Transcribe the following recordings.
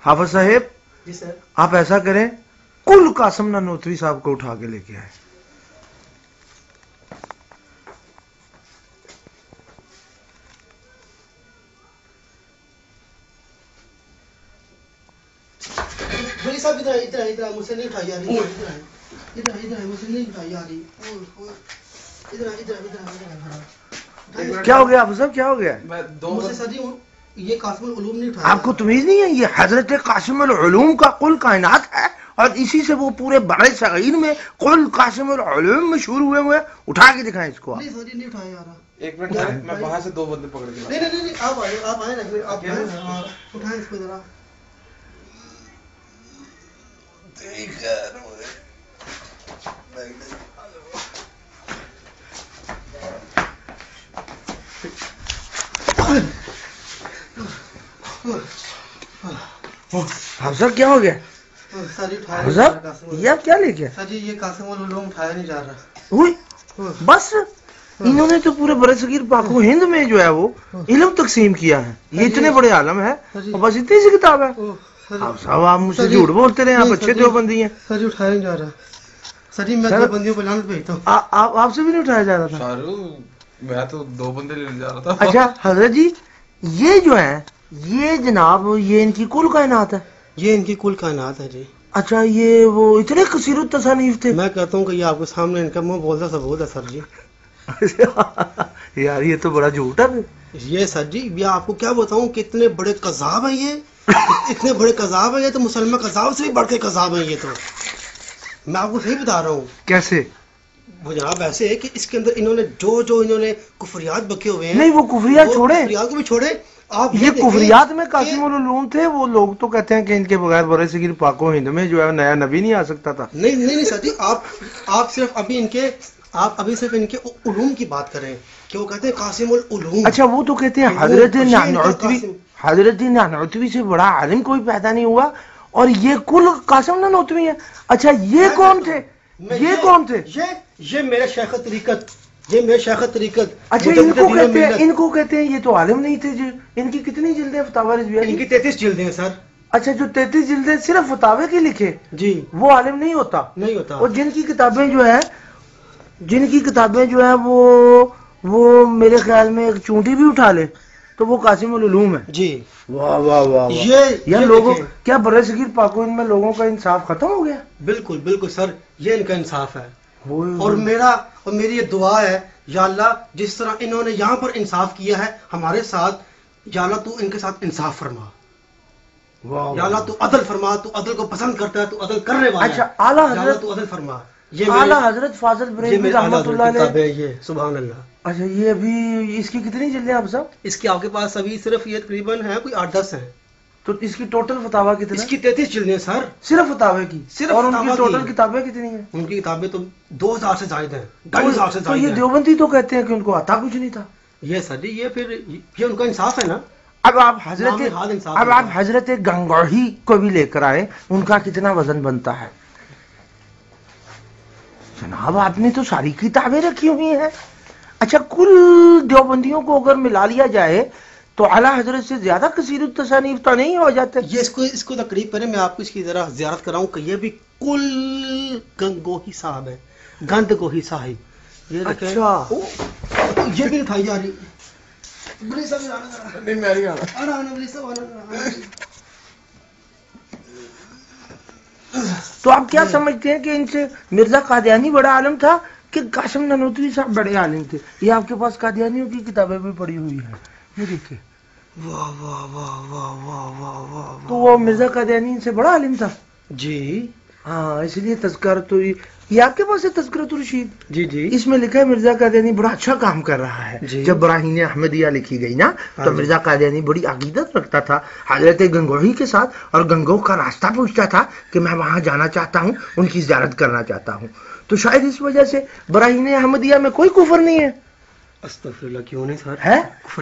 حافظ صاحب جی سر. آپ ایسا کریں کل قاسم نانوتوی صاحب کو اٹھا کے لے کے آئے. بھائی صاحب ادھر مجھ سے نہیں اٹھائی جا رہی. ادھر مجھ سے نہیں اٹھائی جا رہی. ادھر کیا ہو گیا حافظ صاحب, کیا ہو گیا؟ مجھ سے سر جی یہ قاسم العلوم نہیں اٹھایا. آپ کو تمیز نہیں ہے, یہ حضرت قاسم العلوم کا قل کائنات ہے اور اسی سے وہ پورے بڑے صغیر میں قل قاسم العلوم مشہور ہوئے. اٹھا کے دکھائیں اس کو. نہیں سر جی نہیں اٹھایا جا رہا. ایک منٹ میں وہاں سے 2 بندے پکڑ کے نہیں آپ آئے نا, آپ اٹھائیں اس کو ذرا. حافظ صاحب کیا ہو گیا؟ سر جی اٹھایا حافظ صاحب یہ آپ کیا لے کے؟ سر جی یہ قاسم العلوم اٹھایا نہیں جا رہا. ہوئی بس انہوں نے تو پورے برے صغیر پاک و ہند میں جو ہے وہ علم تقسیم کیا ہے. یہ اتنے بڑے عالم ہے اور بس اتنی سی کتاب ہے. حافظ صاحب آپ مجھ سے جھوٹ بولتے رہے, آپ اچھے دیوبندی ہیں. سر جی اٹھایا نہیں جا رہا. سر جی میں دیوبندیوں کو لعنت بھیجتا ہوں. آپ سے بھی نہیں اٹھایا جا رہا تھا؟ میں تو 2 بندے لینے جا رہا تھا. اچھا حضرت جی یہ جو ہے یہ جناب یہ ان کی کل کائنات ہے. یہ ان کی کل کائنات ہے جی. اچھا یہ وہ اتنے کثیر التصانیف تھے. میں کہتا ہوں کہ یہ آپ کے سامنے ان کا منہ بولتا ثبوت ہے سر جی. یار یہ تو بڑا جھوٹ ہے. یہ سر جی یہ آپ کو کیا بتاؤں کہ اتنے بڑے قذاب ہیں یہ, اتنے بڑے قذاب ہیں یہ تو مسلمہ قذاب سے بھی بڑھ کے قذاب ہیں یہ. تو میں آپ کو صحیح بتا رہا ہوں. کیسے؟ وہ جناب ایسے ہے کہ اس کے اندر انہوں نے جو انہوں نے کفریات بکے ہوئے ہیں. نہیں وہ کفریات چھوڑے, کفریات کو بھی چھوڑے. آپ یہ کفریات میں قاسم العلوم تھے. وہ لوگ تو کہتے ہیں کہ ان کے بغیر برے صغیر پاک و ہند میں جو ہے نیا نبی نہیں آ سکتا تھا. نہیں سر جی آپ صرف ابھی صرف ان کے علوم کی بات کریں کہ وہ کہتے ہیں قاسم العلوم. اچھا وہ تو کہتے ہیں حضرت نانوتوی سے بڑا عالم کوئی پیدا نہیں ہوا اور یہ کل قاسم نانوتوی ہے. اچھا یہ کون تھے؟ یہ میرے شیخ طریقت, یہ میرے شیخ طریقت. اچھا ان کو کہتے ہیں یہ تو عالم نہیں تھے جی. ان کی کتنی جلدیں فتاوی رضویہ؟ ان کی 33 جلدیں ہیں سر. اچھا جو 33 جلدیں صرف فتاوی کی لکھے جی وہ عالم نہیں ہوتا. اور جن کی کتابیں جو ہیں وہ میرے خیال میں ایک چونٹی بھی اٹھا لے تو وہ قاسم العلوم ہے جی. واہ واہ واہ. یہ لوگوں کیا برے صغیر پاک و ہند میں لوگوں کا انصاف ختم ہو گیا؟ بالکل سر یہ ان کا انصاف ہے. اور میری یہ دعا ہے یا اللہ جس طرح انہوں نے یہاں پر انصاف کیا ہے ہمارے ساتھ, یا اللہ تو ان کے ساتھ انصاف فرما. یا اللہ تو عدل فرما, تو عدل کو پسند کرتا ہے, تو عدل کرنے والا ہے. اچھا اعلیٰ حضرت تو عدل فرما. اعلیٰ حضرت فاضل بریلوی رحمۃ اللہ علیہ. یہ سبحان اللہ. اچھا یہ ابھی اس کی کتنی جلدیں آپ صاحب؟ اس کی آپ کے پاس ابھی صرف یہ تقریباً ہے کوئی 8-10 ہیں. تو اس کی ٹوٹل فتاوی کتنی؟ اس کی 33 جلدیں سر. صرف فتاوی کی. اور ان کی ٹوٹل کتابیں کتنی ہیں؟ ان کی کتابیں تو 2000 سے زائد ہیں, 2500 سے زائد ہیں. تو یہ دیوبندی تو کہتے ہیں کہ ان کو آتا کچھ نہیں تھا. یہ سر جی یہ ان کا انصاف ہے نا. اب آپ حضرت گنگوہی کو بھی لے کر آئے, ان کا کتنا وزن بنتا ہے جناب؟ آپ نے تو ساری کتابیں رکھی ہوئی ہیں. اچھا کل دیوبندیوں کو اگر ملا لیا جائے تو اعلیٰ حضرت سے زیادہ کثیر التصانیف تو نہیں ہو جاتے؟ یہ اس کو تقریب کریں, میں آپ کو اس کی ذرا زیارت کراؤں کہ یہ بھی کل گنگوہی صاحب ہے, گند گوہی صاحب. یہ اچھا یہ بھی اٹھائی جا رہی. تو آپ کیا سمجھتے ہیں کہ ان سے مرزا قادیانی بڑا عالم تھا کہ قاسم نانوتوی صاحب بڑے عالم تھے؟ یہ آپ کے پاس قادیانیوں کی کتابیں بھی پڑھی ہوئی ہیں, یہ دیکھیں. واہ واہ واہ واہ واہ واہ واہ. تو وہ مرزا قادیانی ان سے بڑا عالم تھا جی. ہاں اس لیے تذکرۃ, یہ آپ کے پاس ہے تذکرۃ الرشید. جی اس میں لکھا ہے مرزا قادیانی بڑا اچھا کام کر رہا ہے. جب براہین احمدیہ لکھی گئی نا تو مرزا قادیانی بڑی عقیدت رکھتا تھا حضرت گنگوہی کے ساتھ, اور گنگوہ کا راستہ پوچھتا تھا کہ میں وہاں جانا چاہتا ہوں, ان کی زیارت کرنا چاہتا ہوں. تو شاید اس وجہ سے براہین احمدیہ میں کوئی کفر نہیں ہے. استغفر اللہ, کیوں نہیں سر ہے؟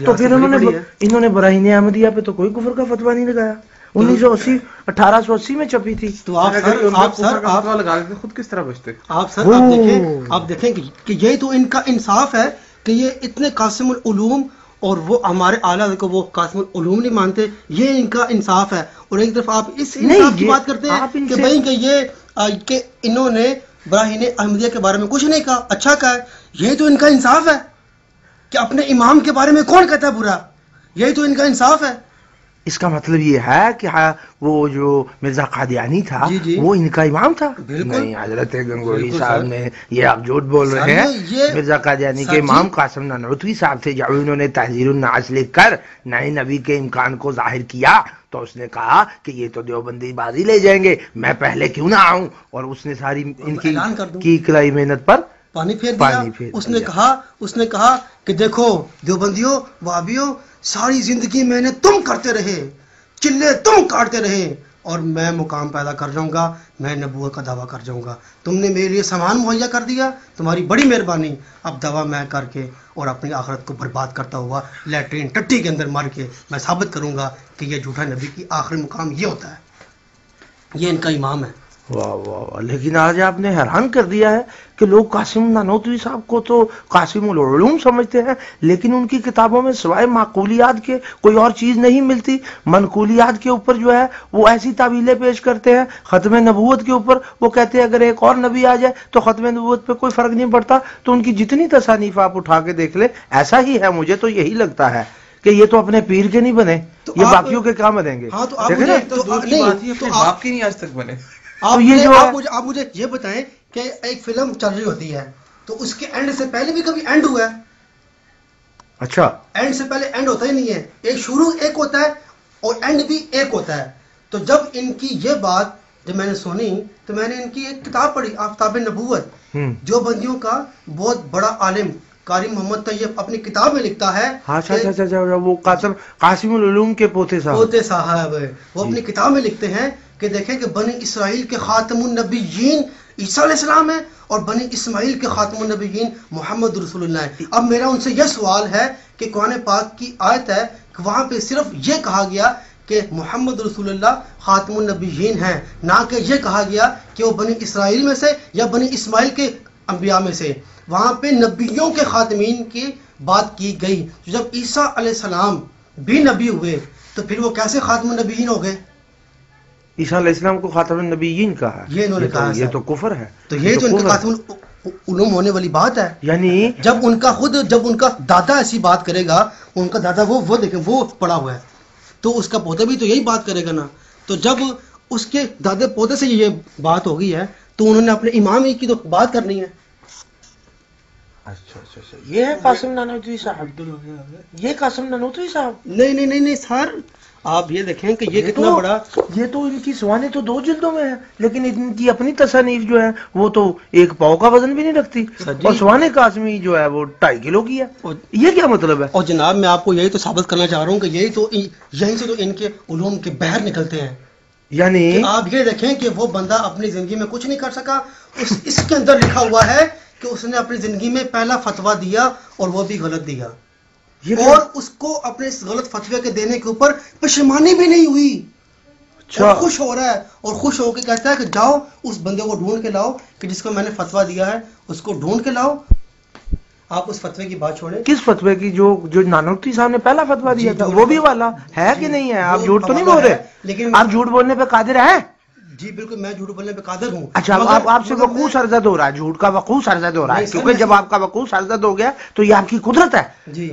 تو پھر انہوں نے براہین احمدیہ پہ تو کوئی کفر کا فتویٰ نہیں لگایا. 1880 میں چھپی تھی. تو آپ لگا دیتے خود کس طرح بچتے؟ آپ دیکھیں کہ یہی تو ان کا انصاف ہے کہ یہ اتنے قاسم العلوم اور وہ ہمارے اعلیٰ کو وہ قاسم العلوم نہیں مانتے. یہ ان کا انصاف ہے. اور ایک طرف آپ اس انصاف کی بات کرتے ہیں کہ بھائی کہ یہ کہ انہوں نے براہین احمدیہ کے بارے میں کچھ نہیں کہا, اچھا کہا ہے. یہی تو ان کا انصاف ہے کہ اپنے امام کے بارے میں کون کہتا ہے برا, یہی تو ان کا انصاف ہے. اس کا مطلب یہ ہے کہ وہ جو مرزا قادیانی تھا وہ ان کا امام تھا. نہیں, حضرت گنگوہی صاحب نے یہ آپ جھوٹ بول رہے ہیں. مرزا قادیانی کے امام قاسم نانوتوی صاحب تھے, جب انہوں نے تحذیر النعاس لکھ کر نئے نبی کے امکان کو ظاہر کیا تو اس نے کہا کہ یہ تو دیوبندی بازی لے جائیں گے, میں پہلے کیوں نہ آؤں, اور اس نے ساری ان کی کلائی محنت پر پانی پھیر دیا. اس نے کہا کہ دیکھو دیوبندیوں, وہابیوں, ساری زندگی میں نے تم کرتے رہے, چلے تم کاٹتے رہے, اور میں مقام پیدا کر جاؤں گا, میں نبوت کا دعویٰ کر جاؤں گا. تم نے میرے لیے سامان مہیا کر دیا, تمہاری بڑی مہربانی. اب دعویٰ میں کر کے اور اپنی آخرت کو برباد کرتا ہوا لیٹرین ٹٹی کے اندر مر کے میں ثابت کروں گا کہ یہ جھوٹا نبی کی آخری مقام یہ ہوتا ہے. یہ ان کا امام ہے. واہ واہ واہ. لیکن آج آپ نے حیران کر دیا ہے کہ لوگ قاسم نانوتوی صاحب کو تو قاسم العلوم سمجھتے ہیں, لیکن ان کی کتابوں میں سوائے معقولیات کے کوئی اور چیز نہیں ملتی. منقولیات کے اوپر جو ہے وہ ایسی تعویلیں پیش کرتے ہیں. ختم نبوت کے اوپر وہ کہتے ہیں اگر ایک اور نبی آ جائے تو ختم نبوت پہ کوئی فرق نہیں پڑتا. تو ان کی جتنی تصانیف آپ اٹھا کے دیکھ لیں, ایسا ہی ہے. مجھے تو یہی لگتا ہے کہ یہ تو اپنے پیر کے نہیں بنے, یہ باقیوں کے کیا بنیں گے. باپ کے نہیں آج تک بنے. آپ مجھے یہ بتائیں کہ ایک فلم چل رہی ہوتی ہے تو اس کے اینڈ سے پہلے بھی کبھی اینڈ ہوا ہے؟ اچھا, اینڈ سے پہلے اینڈ ہوتا ہی نہیں ہے. ایک شروع ایک ہوتا ہے اور اینڈ بھی ایک ہوتا ہے. تو جب ان کی یہ بات جب میں نے سنی تو میں نے ان کی ایک کتاب پڑھی, آفتاب نبوت, جو بندیوں کا بہت بڑا عالم قاری محمد طیب اپنی کتاب میں لکھتا ہے. وہ قاسم العلوم کے پوتے صاحب وہ اپنی کتاب میں لکھتے ہیں کہ دیکھیں کہ بنی اسرائیل کے خاتم النبیین عیسیٰ علیہ السلام ہے اور بنی اسماعیل کے خاتم النبیین محمد رسول اللہ ہے. اب میرا ان سے یہ سوال ہے کہ قرآن پاک کی آیت ہے کہ وہاں پہ صرف یہ کہا گیا کہ محمد رسول اللہ خاتم النبیین ہیں, نہ کہ یہ کہا گیا کہ وہ بنی اسرائیل میں سے یا بنی اسماعیل کے انبیاء میں سے. وہاں پہ نبیوں کے خاتمین کی بات کی گئی. جب عیسیٰ علیہ السلام بھی نبی ہوئے تو پھر وہ کیسے خاتم النبیین ہو گئے؟ عیسیٰ علیہ السلام کو خاتم النبیین کہا ہے, یہ انہوں نے کہا, یہ تو کفر ہے. تو یہ جو ان کا خاتم العلوم ہونے والی بات ہے, یعنی جب ان کا دادا ایسی بات کرے گا, ان کا دادا وہ دیکھیں وہ پڑا ہوا ہے, تو اس کا پوتا بھی تو یہی بات کرے گا نا. تو جب اس کے دادے پوتے سے یہ بات ہو گئی ہے تو انہوں نے اپنے امام کی تو بات کرنی ہے. اچھا, یہ ہے قاسم نانوتوی صاحب, یہ قاسم نانوتوی صاحب. نہیں سر, آپ یہ دیکھیں کہ یہ کتنا بڑا, یہ تو ان کی سوانے تو 2 جلدوں میں ہے, لیکن ان کی اپنی تصانیف جو ہے وہ تو 1 پاؤ کا وزن بھی نہیں رکھتی, اور سوانے قاسمی جو ہے وہ 2.5 کلو کی ہے. یہ کیا مطلب ہے؟ اور جناب میں آپ کو یہی تو ثابت کرنا چاہ رہا ہوں کہ یہیں سے تو ان کے علوم کے بحر نکلتے ہیں. یعنی آپ یہ دیکھیں کہ وہ بندہ اپنی زندگی میں کچھ نہیں کر سکا, اس کے اندر لکھا ہوا ہے کہ اس نے اپنی زندگی میں پہلا فتویٰ دیا اور وہ بھی غلط دیا, اور اس کو اپنے اس غلط فتوے کے دینے کے اوپر پشیمانی بھی نہیں ہوئی. اور خوش ہو رہا ہے, اور خوش ہو کے کہتا ہے کہ جاؤ اس بندے کو ڈھونڈ کے لاؤ کہ جس کو میں نے فتویٰ دیا ہے, اس کو ڈھونڈ کے لاؤ. آپ اس فتوے کی بات چھوڑیں. کس فتوے کی؟ جو نانوتوی صاحب نے پہلا فتویٰ دیا تھا, وہ بھی والا ہے کہ نہیں ہے؟ آپ جھوٹ تو نہیں بول رہے, لیکن آپ جھوٹ بولنے پہ قادر ہیں. جی بالکل, میں جھوٹ بولنے پہ قادر ہوں. اچھا, آپ سے وقوع سرزد ہو رہا ہے, جھوٹ کا وقوع سرزد ہو رہا ہے, کیونکہ جب آپ کا وقوع سرزد ہو گیا تو یہ آپ کی قدرت ہے.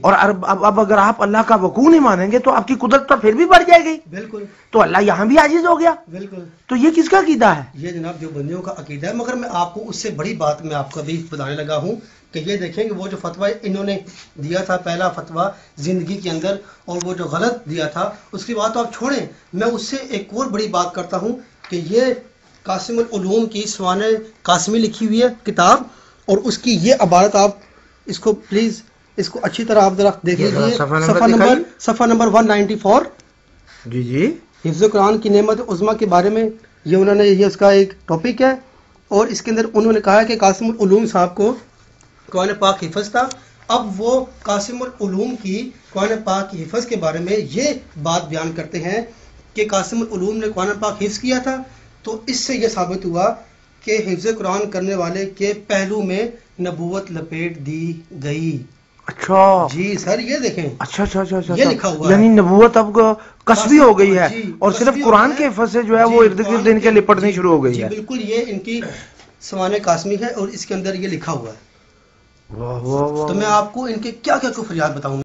اور اب اگر آپ اللہ کا وقوع نہیں مانیں گے تو آپ کی قدرت تو پھر بھی بڑھ جائے گی. بالکل, تو اللہ یہاں بھی عاجز ہو گیا. بالکل. تو یہ کس کا عقیدہ ہے؟ یہ جناب جو بندیوں کا عقیدہ ہے. مگر میں آپ کو اس سے بڑی بات میں آپ کو بھی بتانے لگا ہوں کہ یہ دیکھیں کہ وہ جو فتویٰ انہوں نے دیا تھا, پہلا فتویٰ زندگی کے اندر, اور وہ جو غلط دیا تھا اس کی بات تو آپ چھوڑیں. میں اس سے ایک اور بڑی بات کرتا ہوں کہ یہ قاسم العلوم کی سوانح قاسمی لکھی ہوئی ہے کتاب, اور اس کی یہ عبارت آپ اس کو پلیز اس کو اچھی طرح آپ ذرا دیکھ لیجیے. صفحہ نمبر 194. جی, حفظ قرآن کی نعمت عظمیٰ کے بارے میں یہ انہوں نے, یہ اس کا ایک ٹاپک ہے, اور اس کے اندر انہوں نے کہا ہے کہ قاسم العلوم صاحب کو قرآن پاک حفظ تھا. اب وہ قاسم العلوم کی قرآن پاک کی حفظ کے بارے میں یہ بات بیان کرتے ہیں کہ قاسم العلوم نے قرآن پاک حفظ کیا تھا, تو اس سے یہ ثابت ہوا کہ حفظ قرآن کرنے والے کے پہلو میں نبوت لپیٹ دی گئی. اچھا جی سر یہ دیکھیں، اچھا اچھا اچھا اچھا یہ لکھا ہوا ہے، یعنی نبوت اب کسبی ہو گئی ہے جی، اور صرف کسبی ہو قرآن گیا کے ہے۔ حفظ سے جو ہے جی، وہ ارد گرد قرآن ان کے لپٹنی جی، شروع ہو گئی جی ہے۔ بالکل، یہ ان کی سوانح قاسمی ہے اور اس کے اندر یہ لکھا ہوا ہے۔ واہ واہ واہ، تو میں آپ کو ان کے کیا کیا کفریات بتاؤں